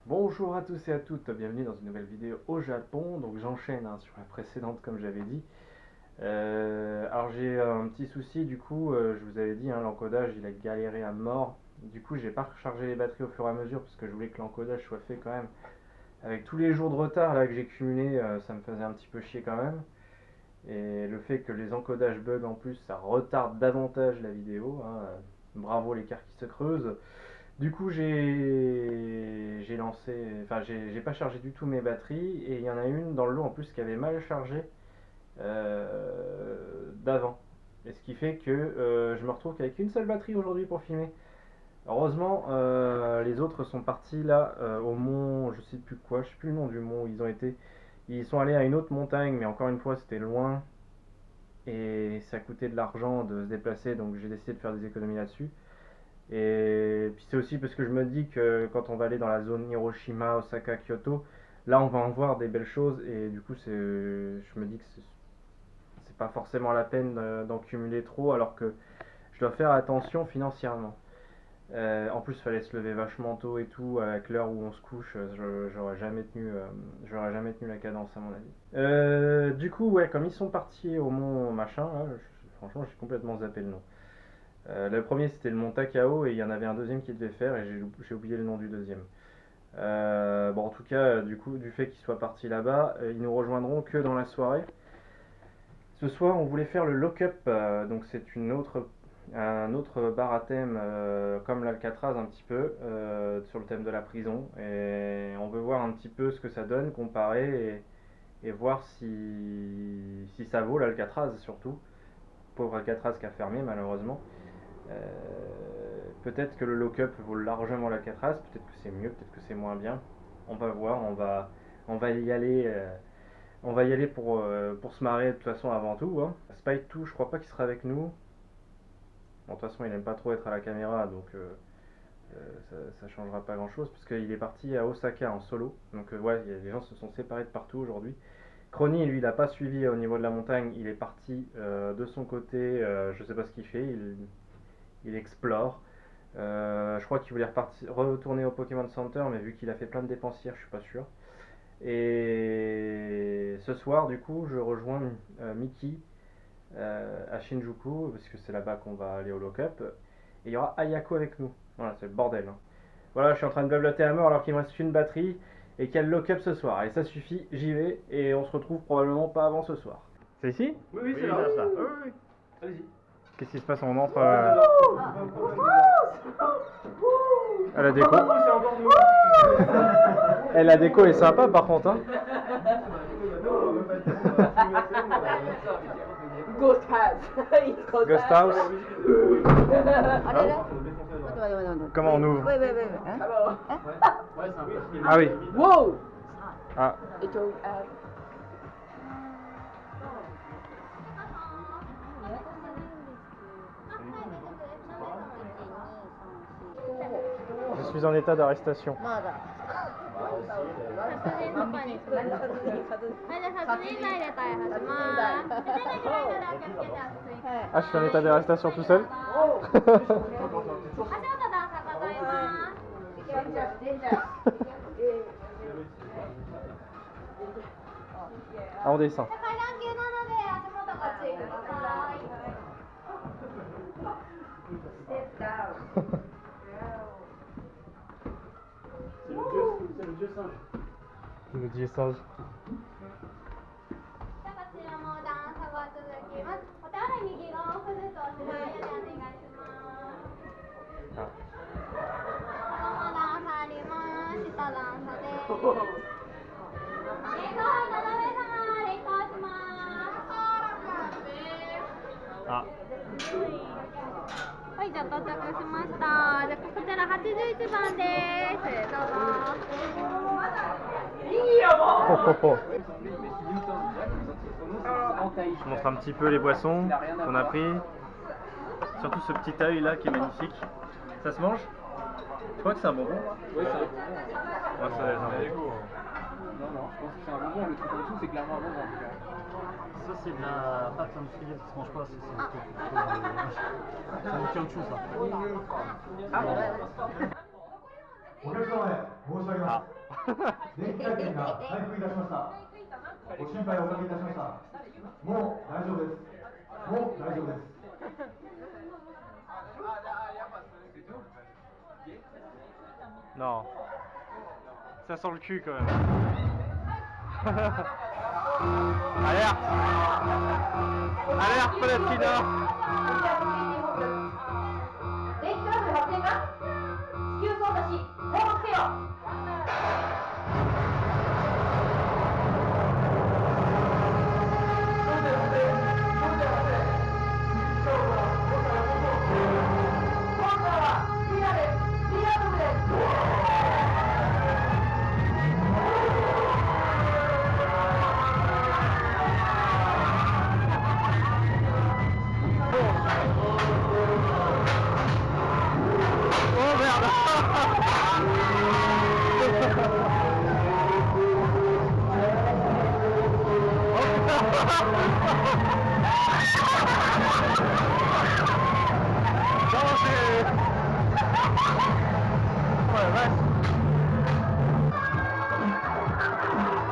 Bonjour à tous et à toutes, bienvenue dans une nouvelle vidéo au Japon. Donc j'enchaîne sur la précédente comme j'avais dit. Alors j'ai un petit souci du coup, je vous avais dit, l'encodage il a galéré à mort. Du coup j'ai pas rechargé les batteries au fur et à mesure parce que je voulais que l'encodage soit fait quand même. Avec tous les jours de retard là que j'ai cumulé, ça me faisait un petit peu chier quand même. Et le fait que les encodages bug en plus, ça retarde davantage la vidéo. Bravo l'écart qui se creuse. Du coup, j'ai lancé, enfin, j'ai pas chargé du tout mes batteries et il y en a une dans le lot en plus qui avait mal chargé d'avant. Et ce qui fait que je me retrouve qu'avec une seule batterie aujourd'hui pour filmer. Heureusement, les autres sont partis là au mont, je sais plus quoi, je sais plus le nom du mont où ils ont été. Ils sont allés à une autre montagne, mais encore une fois, c'était loin et ça coûtait de l'argent de se déplacer, donc j'ai décidé de faire des économies là-dessus. Et puis c'est aussi parce que je me dis que quand on va aller dans la zone Hiroshima, Osaka, Kyoto, là on va en voir des belles choses et du coup je me dis que c'est pas forcément la peine d'en cumuler trop alors que je dois faire attention financièrement. En plus, il fallait se lever vachement tôt et tout, avec l'heure où on se couche, j'aurais jamais tenu la cadence à mon avis. Du coup, ouais, comme ils sont partis au mont machin, là, franchement, j'ai complètement zappé le nom. Le premier c'était le mont Takao et il y en avait un deuxième qui devait faire et j'ai oublié le nom du deuxième. Bon, en tout cas, du coup, du fait qu'ils soient partis là-bas, ils nous rejoindront que dans la soirée. Ce soir, on voulait faire le lock-up, donc c'est un autre bar à thème comme l'Alcatraz un petit peu sur le thème de la prison et on veut voir un petit peu ce que ça donne comparer et voir si ça vaut l'Alcatraz surtout. Pauvre Alcatraz qui a fermé malheureusement. Peut-être que le lock-up vaut largement l'Alcatraz, peut-être que c'est mieux, peut-être que c'est moins bien. On va voir, on va y aller. On va y aller pour se marrer de toute façon avant tout. Spike 2, je crois pas qu'il sera avec nous. Bon, de toute façon, il aime pas trop être à la caméra, donc ça changera pas grand chose, parce qu'il est parti à Osaka en solo. Donc ouais, les gens se sont séparés de partout aujourd'hui. Crony, lui, il a pas suivi au niveau de la montagne, il est parti de son côté, je sais pas ce qu'il fait, il explore. Je crois qu'il voulait retourner au Pokémon Center, mais vu qu'il a fait plein de dépensières, je suis pas sûr. Et ce soir, du coup, je rejoins Mickey à Shinjuku, parce que c'est là-bas qu'on va aller au lock-up. Et il y aura Ayako avec nous. Voilà, c'est le bordel. Voilà, je suis en train de blablater à mort alors qu'il me reste une batterie et qu'il y a le lock-up ce soir. Et ça suffit, j'y vais et on se retrouve probablement pas avant ce soir. C'est ici? Oui, oui, c'est là. Ça. Oui, oui. Allez-y. Qu'est-ce qui se passe? On entre à la déco. C'est encore nous. La déco est sympa par contre. Ghost House. Ghost House. Comment on ouvre? Oui. Ouais, c'est un peu. Ah oui. Wow. Ah. Je suis en état d'arrestation. Ah, je suis en état d'arrestation tout seul. Ah, on descend. C'est le dieu singe. Le dieu singe. Ah. はい、じゃあ到着しました。じゃあこちら81番です。どうぞ。Oh, oh, oh. Je montre un petit peu les boissons qu'on a pris. Surtout ce petit œil là qui est magnifique. Ça se mange? Je crois que c'est un bonbon. Oui, c'est un bonbon. Ouais, ça va être un bonbon. Non, je pense que c'est un bonbon. Le truc en dessous, c'est clairement un bonbon en tout cas. Ça c'est de la pâte industrielle qui se mange pas, c'est du caoutchouc ça. Ah bon. お客様へ申し上げます。電気回転が回復いたしました。ご心配おかけいたしました。もう大丈夫です。もう大丈夫です。Non, ça sent le cul quand même. Alerte! Alerte, Palatina! 電気トラブル発生か？至急操作し、報告せよ。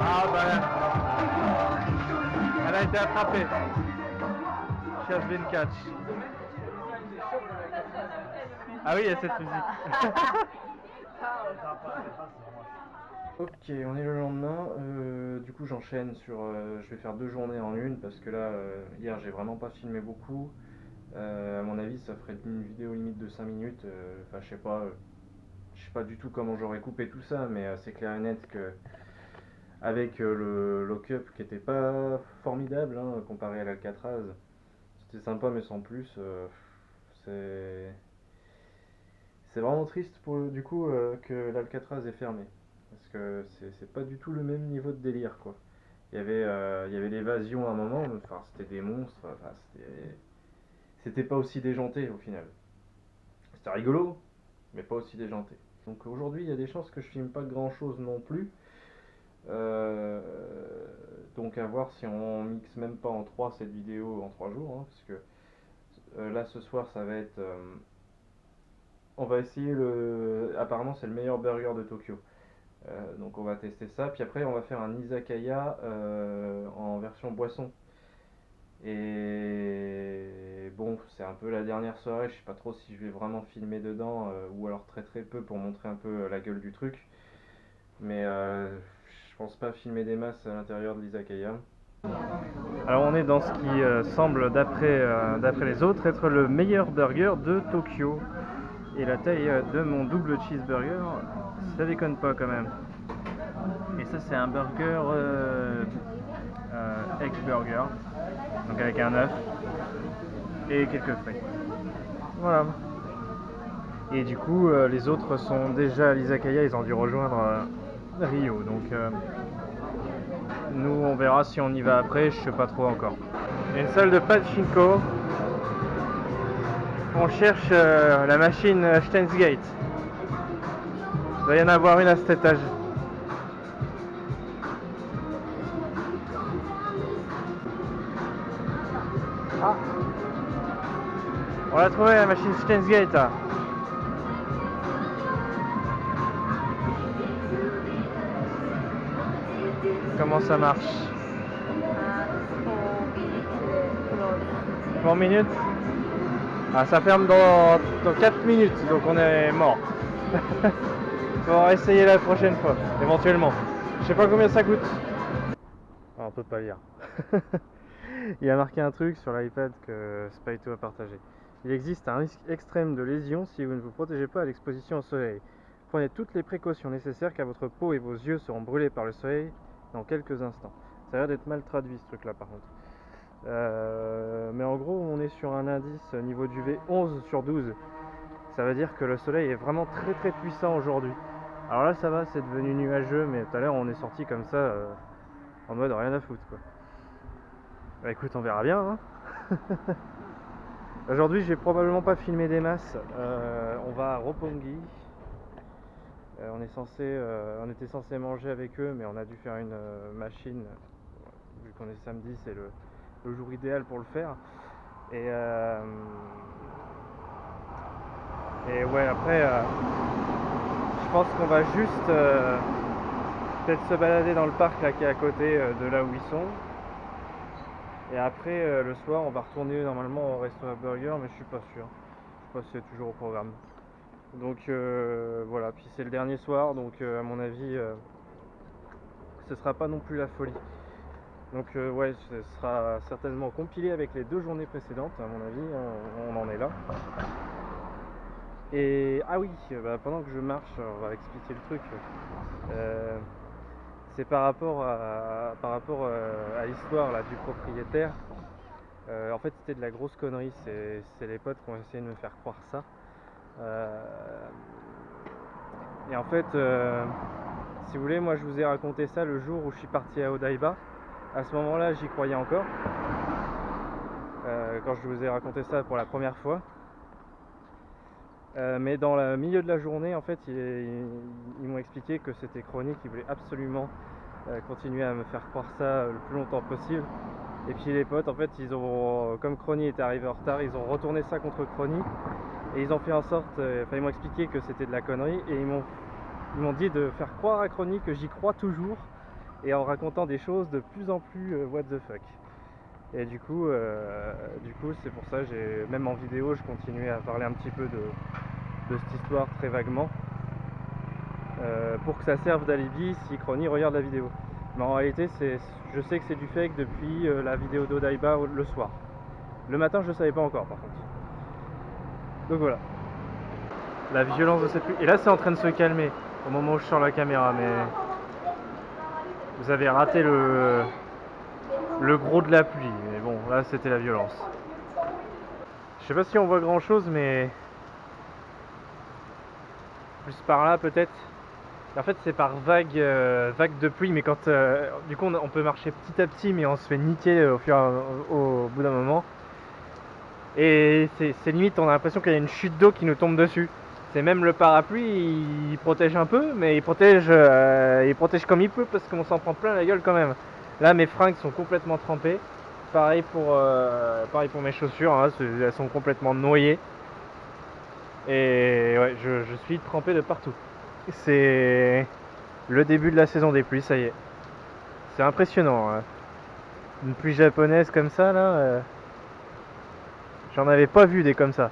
Ah bah, elle a été attrapée. She has been catch. Ah oui, il y a cette musique. Ok, on est le lendemain. Du coup, j'enchaîne sur. Je vais faire 2 journées en une parce que là, hier, j'ai vraiment pas filmé beaucoup. À mon avis, ça ferait une vidéo limite de 5 minutes. Enfin, je sais pas du tout comment j'aurais coupé tout ça, mais c'est clair et net que avec le lock-up qui était pas formidable hein, comparé à l'Alcatraz, c'était sympa mais sans plus. C'est vraiment triste du coup que l'Alcatraz est fermé parce que c'est pas du tout le même niveau de délire quoi. Il y avait l'évasion à un moment, enfin c'était des monstres, enfin c'était pas aussi déjanté au final. C'était rigolo, mais pas aussi déjanté. Donc aujourd'hui il y a des chances que je filme pas grand chose non plus. Donc à voir si on mixe même pas en 3 cette vidéo en 3 jours hein, parce que là ce soir ça va être on va essayer apparemment c'est le meilleur burger de Tokyo, donc on va tester ça puis après on va faire un izakaya en version boisson et bon c'est un peu la dernière soirée, je sais pas trop si je vais vraiment filmer dedans ou alors très peu pour montrer un peu la gueule du truc, mais je pense pas filmer des masses à l'intérieur de l'izakaya. Alors on est dans ce qui semble d'après les autres être le meilleur burger de Tokyo. Et la taille de mon double cheeseburger, ça déconne pas quand même. Et ça c'est un burger egg burger, donc avec un œuf et quelques frites. Voilà. Et du coup les autres sont déjà à l'izakaya, ils ont dû rejoindre Rio, donc nous on verra si on y va après, je sais pas trop encore. Il y a une salle de pachinko. On cherche la machine Steins Gate. Il doit y en avoir une à cet étage. Ah, on l'a trouvé la machine Steins Gate là. Comment ça marche? 4 minutes. Ah, ça ferme dans 4 minutes, donc on est mort. On va essayer la prochaine fois, éventuellement. Je sais pas combien ça coûte. Ah, on peut pas lire. Il a marqué un truc sur l'iPad que Spyto a partagé. Il existe un risque extrême de lésion si vous ne vous protégez pas à l'exposition au soleil. Prenez toutes les précautions nécessaires car votre peau et vos yeux seront brûlés par le soleil dans quelques instants. Ça a l'air d'être mal traduit ce truc là par contre. Mais en gros on est sur un indice niveau d'UV 11 sur 12. Ça veut dire que le soleil est vraiment très puissant aujourd'hui. Alors là ça va, c'est devenu nuageux, mais tout à l'heure on est sorti comme ça en mode rien à foutre quoi. Bah écoute, on verra bien hein. Aujourd'hui j'ai probablement pas filmé des masses. On va à Roppongi. On était censé manger avec eux, mais on a dû faire une machine. Vu qu'on est samedi, c'est le jour idéal pour le faire. Et ouais, après, je je pense qu'on va juste peut-être se balader dans le parc là qui est à côté de là où ils sont. Et après le soir on va retourner normalement au resto à burger, mais je suis pas sûr. Je sais pas si c'est toujours au programme. Donc voilà, puis c'est le dernier soir, donc à mon avis ce sera pas non plus la folie. Donc ouais, ce sera certainement compilé avec les 2 journées précédentes, à mon avis, on en est là. Et ah oui, pendant que je marche, on va expliquer le truc. C'est par rapport à l'histoire là du propriétaire. En fait, c'était de la grosse connerie. C'est les potes qui ont essayé de me faire croire ça. Et en fait, si vous voulez, moi je vous ai raconté ça le jour où je suis parti à Odaiba. À ce moment-là, j'y croyais encore. Quand je vous ai raconté ça pour la première fois. Mais dans le milieu de la journée, en fait, ils m'ont expliqué que c'était Crony qui voulait absolument continuer à me faire croire ça le plus longtemps possible. Et puis les potes, en fait, comme Crony était arrivé en retard, ils ont retourné ça contre Crony. Et ils ont fait en sorte, ils m'ont expliqué que c'était de la connerie. Et ils m'ont dit de faire croire à Crony que j'y crois toujours. Et en racontant des choses de plus en plus what the fuck. Et du coup c'est pour ça, même en vidéo, je continuais à parler un petit peu de cette histoire très vaguement, pour que ça serve d'alibi si Crony regarde la vidéo. Mais en réalité, je sais que c'est du fake depuis la vidéo d'Odaiba le soir. Le matin, je ne savais pas encore par contre. Donc voilà. La violence de cette pluie. Et là, c'est en train de se calmer au moment où je sors la caméra, mais vous avez raté le gros de la pluie, mais bon, là c'était la violence. Je sais pas si on voit grand chose, mais plus par là peut-être. En fait, c'est par vague de pluie, mais quand du coup on peut marcher petit à petit, mais on se fait niquer au bout d'un moment. Et c'est limite, on a l'impression qu'il y a une chute d'eau qui nous tombe dessus. C'est même le parapluie, il protège un peu, mais il protège comme il peut parce qu'on s'en prend plein la gueule quand même. Là, mes fringues sont complètement trempées. Pareil pour mes chaussures, hein, elles sont complètement noyées. Et ouais, je suis trempé de partout. C'est le début de la saison des pluies, ça y est. C'est impressionnant. Hein. Une pluie japonaise comme ça, là. J'en avais pas vu des comme ça.